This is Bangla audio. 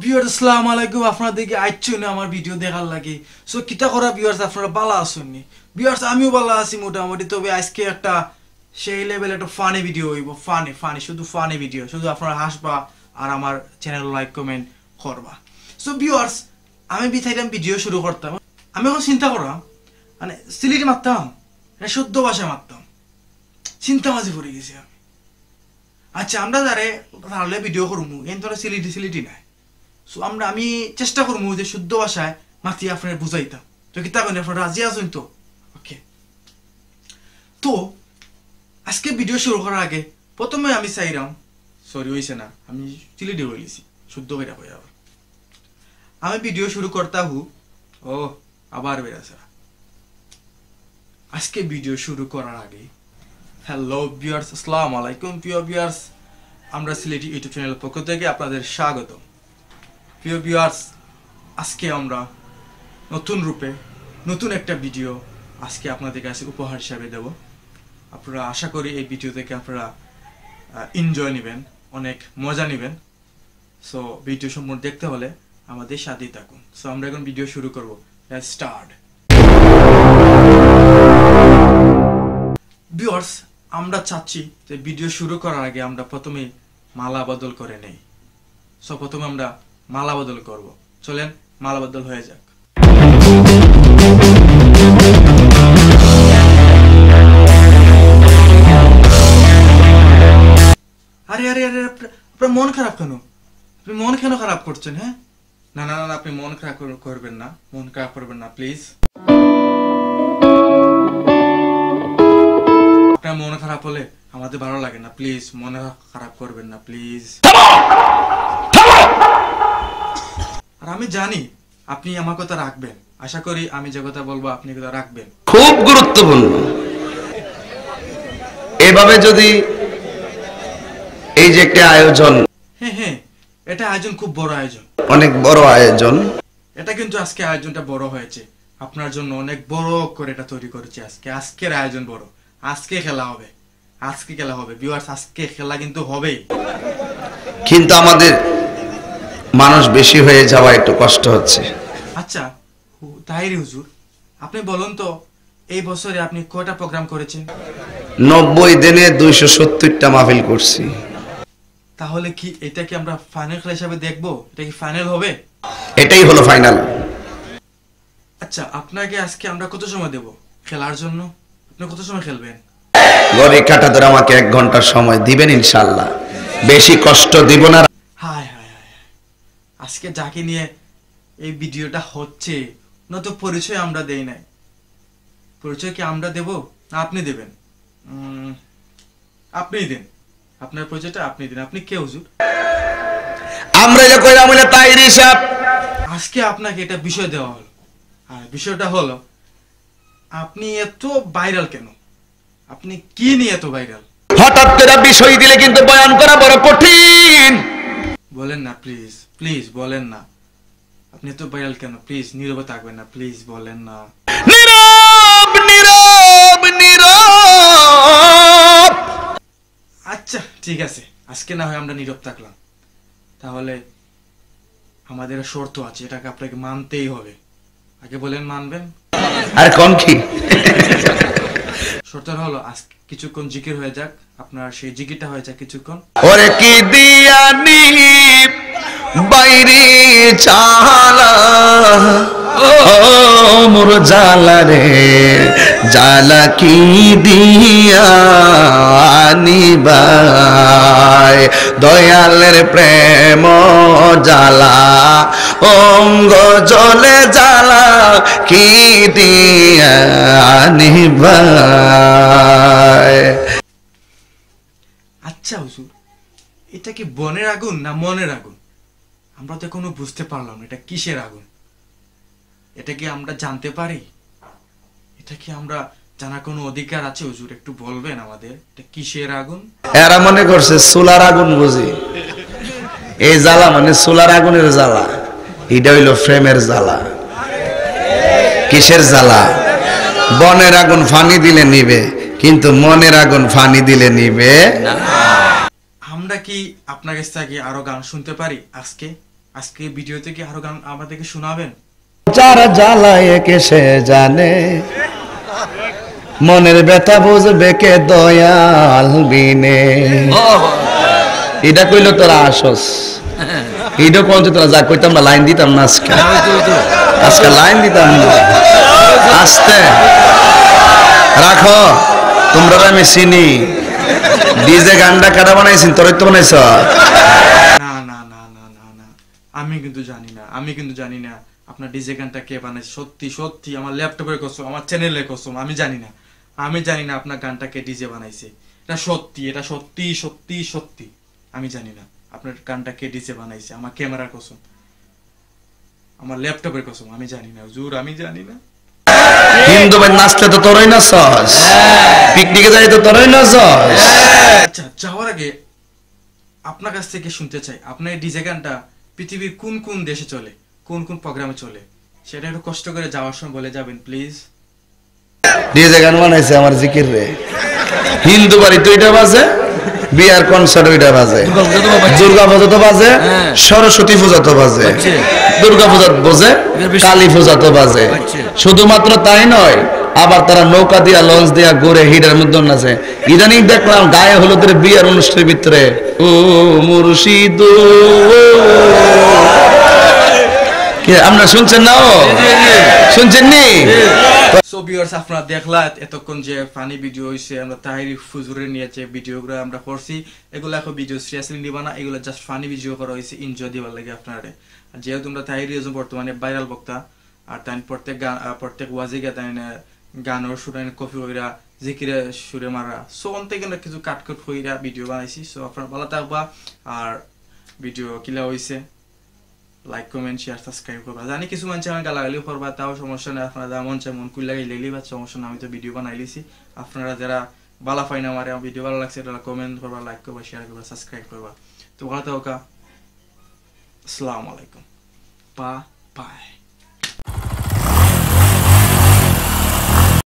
ভিউয়ার্স আসসালামু আলাইকুম আপনাদেরকে আইছুন আমার ভিডিও দেখার লাগে সো কিতা করা ভিউয়ার্স আপনারা ভালো আছেননি ভিউয়ার্স আমিও ভালো আছি মোটামুটি তবে আজকে একটা সেই লেভেল একটা ফানি ভিডিও হইব ফানি শুধু ফানি ভিডিও শুধু আপনারা হাসবা আর আমার চ্যানেল লাইক কমেন্ট করবা সো ভিউয়ার্স আমি বিথাইলাম ভিডিও শুরু করতাম আমি এখন চিন্তা করলাম মানে সিলেটি মারতাম না শুদ্ধ ভাষায় মারতাম চিন্তা মাঝে পড়ে গেছি আমি আচ্ছা আমরা যারে তাহলে ভিডিও করবো এন তোরা সিলিটি নাই সো আমি চেষ্টা করবো যে শুদ্ধ ভাষায় মাতি আপনার বুঝাইতাম তো কি তা করেন আপনারা রাজি আছেন তো ওকে তো আজকে ভিডিও শুরু করার আগে প্রথমে আমি চাইলাম সরি হয়েছে না আমি সিলিটি বলেছি শুদ্ধ করে কই আবার আমি ভিডিও শুরু করতা হু ও আবার বেরাছে আজকে ভিডিও শুরু করার আগে হ্যালো ভিউয়ার্স আসসালামু আলাইকুম প্রিয় ভিউয়ার্স আমরা সিলেটি ইউটিউব চ্যানেলের পক্ষ থেকে আপনাদের স্বাগত প্রিয় ভিউয়ার্স আজকে আমরা নতুন রূপে নতুন একটা ভিডিও আজকে আপনাদের কাছে উপহার হিসাবে দেব আপনারা আশা করি এই ভিডিও থেকে আপনারা এনজয় নেবেন অনেক মজা নেবেন সো ভিডিও সম্পূর্ণ দেখতে হলে আমাদের সাথেই থাকুন সো আমরা এখন ভিডিও শুরু করব লেটস স্টার্ট ভিউয়ার্স আমরা চাচ্ছি যে ভিডিও শুরু করার আগে আমরা প্রথমে মালা বদল করে নেই সো প্রথমে আমরা মালা বদল করব চলেন মালা বদল হয়ে যাক আরে আরে আরে আপনার মন খারাপ কেন আপনি মন কেন খারাপ করছেন হ্যাঁ না না না আপনি মন খারাপ করবেন না মন খারাপ করবেন না প্লিজ আপনার মন খারাপ হলে আমাদের ভালো লাগে না প্লিজ মন খারাপ করবেন না প্লিজ আর আমি জানি আপনি আমার কথা রাখবেন আশা করি আমি যে কথা বলবো আপনি কথা রাখবেন খুব গুরুত্বপূর্ণ এভাবে যদি এই যে একটা আয়োজন হ্যাঁ এটা আয়োজন খুব বড় আয়োজন অনেক বড় আয়োজন এটা কিন্তু আজকে আয়োজনটা বড় হয়েছে আপনার জন্য অনেক বড় করে এটা তৈরি করেছি আজকের আয়োজন বড় আজকে খেলা হবে ভিউয়ার্স আজকে খেলা কিন্তু হবেই কিন্তু আমাদের মানুষ বেশি হয়ে যাওয়া একটু কষ্ট হচ্ছে আচ্ছা তাহিরি হুজুর আপনি বলুন তো এই বছরে আপনি কয়টা প্রোগ্রাম করেছেন 90 দিনে 270টা মাহফিল করছি তাহলে কি এটা কি আমরা ফাইনাল খেলা হিসেবে দেখবো এটা কি ফাইনাল হবে এটাই হলো ফাইনাল আচ্ছা আপনাকে আজকে আমরা কত সময় দেব খেলার জন্য আপনি কত সময় খেলবেন ঘড়ি কাটা ধরে আমাকে 1 ঘন্টা সময় দিবেন ইনশাআল্লাহ বেশি কষ্ট দিব না হায় আজকে যাকে নিয়ে এই ভিডিওটা হচ্ছে না তো পরিচয় আমরা দেই নাই পরিচয় কি আমরা দেব না আপনি দেবেন আপনি দেন আপনার পরিচয়টা আপনি দেন আপনি কে হুজুর আমরা যে কইলাম হলো তাইরি সাহেব আজকে আপনাকে এটা বিষয় দেওয়া হলো আর বিষয়টা হলো আপনি এত ভাইরাল কেন আপনি কি নিয়ে এত ভাইরাল হঠাৎ করে বিষয় দিলে কিন্তু বয়ান করা বড় কঠিন বলেন না প্লিজ বলেন না আপনি এত ভাইরাল কেন প্লিজ নীরবে থাকবেন না প্লিজ বলেন না নীরব আচ্ছা ঠিক আছে আজকে না হয় আমরা নীরব থাকলাম তাহলে আমাদের শর্ত আছে এটাকে আপনাকে মানতেই হবে আগে বলেন মানবেন আর কোন কি শর্ত হলো আজকে কিছুক্ষণ জিকির হয়ে যাক আপনার সেই জিকিরটা হয়ে যাক কিছুক্ষণ ওরে কি দিয়ানি বাইরে চালা ও মোর জালা রে জালা কি দিয়ানি ভাই দয়ালের প্রেম জালা অঙ্গ জলে জালা কি দিয়ানি ভাই আচ্ছা হুজুর এটা কি বনের আগুন না মনের আগুন আমরা তো কোনো বুঝতে পারলাম না এটা কিসের আগুন এটা কি আমরা জানতে পারি এটা কি আমরা জানার কোনো অধিকার আছে হুজুর একটু বলবেন আমাদের এটা কিসের আগুন এরা মনে করছে সোলার আগুন বুঝি এই জ্বালা মানে সোলার আগুনের জ্বালা এটা হইল ফ্রেমের জ্বালা কিসের জ্বালা বনের আগুন ফানি দিলে নিবে কিন্তু মনের আগুন ফানি দিলে নিবে না আমরা কি আপনার কাছ থেকে আরো গান শুনতে পারি আজকে আজকে ভিডিও থেকে আরো গান আমাদেরকে শোনাবেন? যারা জ্বালায় কে সে জানে, মনের ব্যথা বুঝবে কে দয়াল বিনে। এটা কইলো তোরা আসস, এইটা কোন তোরা যা কইতাম না, লাইন দিতাম না আজকে, আজকে লাইন দিতাম না। আস্তে রাখো, তোমরা আমি চিনি। ডিজে গানটা কাটা বানাইছেন, তোরাই তো বানাইছ। না না না না না না, আমি কিন্তু জানি না আপনার ডিজে গানটা কে বানাইছে। সত্যি সত্যি আমার ল্যাপটপের কসম, আমার চ্যানেলের কসম, আমি জানি না আপনার গানটা কে ডিজে বানাইছে। এটা সত্যি সত্যি সত্যি আমি জানি না আপনার গানটা কে ডিজে বানাইছে। আমার ক্যামেরার কসম, আমার ল্যাপটপের কসম, আমি জানি না হুজুর, আমি জানি না। হিন্দু ভাই নাচলে তো তোরই নাচস, পিকনিকে যাই তো তোরই নাচস। আচ্ছা, যাওয়ার আগে আপনার কাছ থেকে শুনতে চাই, আপনার এই ডিজে গানটা পৃথিবীর কোন কোন দেশে চলে, কোন কোন প্রোগ্রামে চলে, সেটা একটু কষ্ট করে যাওয়ার সময় বলে যাবেন প্লিজ। ডিজে গান বানাইছে আমার জিকির রে। হিন্দু বাড়ি তো এটা বাজে, বিয়ার কনসার্ট ওইটা বাজে, দুর্গা পূজা তো বাজে, সরস্বতী পূজা তো বাজে, দুর্গা পূজা বাজে, কালী পূজা তো বাজে। শুধুমাত্র তাই নয়, আবার তারা নৌকা দিয়া লঞ্চ দিয়া ঘুরে হিডের মধ্যে নাচে। ইদানিং দেখলাম গায়ে হলুদের বিয়ার অনুষ্ঠানের ভিতরে ও মুর্শিদ, আমরা শুনছেন না? শুনছেন নি? সো ভিউয়ার্স, আপনারা দেখলা এতক্ষণ যে ফানি ভিডিও হইছে, আমরা তাহিরি ফুজুরের নিয়ে যে ভিডিওগুলো আমরা করছি, এগুলো এখন ভিডিও সিরিয়াসলি নিবা না, এগুলো জাস্ট ফানি ভিডিও করা হয়েছে এনজয় দিবার লাগে আপনারা। আর যেহেতু আমরা তাহিরি একজন বর্তমানে ভাইরাল বক্তা, আর তাই প্রত্যেক ওয়াজে গিয়ে তাই গানের সুরে কপি হইরা জিকিরে সুরে মারা, সো অন থেকে কিছু কাটকট হইরা ভিডিও বানাইছি। সো আপনারা ভালো থাকবা, আর ভিডিও কিলা হইছে লাইক কমেন্ট শেয়ার সাবস্ক্রাইব করবা। জানি কিছু মানুষ আমি গালাগালিও করবা, তাও সমস্যা নেই, আপনারা যা মন চায় মন কুল লাগাই লেলি বা সমস্যা না, আমি তো ভিডিও বানাই লিছি। আপনারা যারা বালা পাই না আমার ভিডিও ভালো লাগছে, তারা কমেন্ট করবা, লাইক করবা, শেয়ার করবা, সাবস্ক্রাইব করবা। তো ভালো থাকা, আসসালামু আলাইকুম, বাই।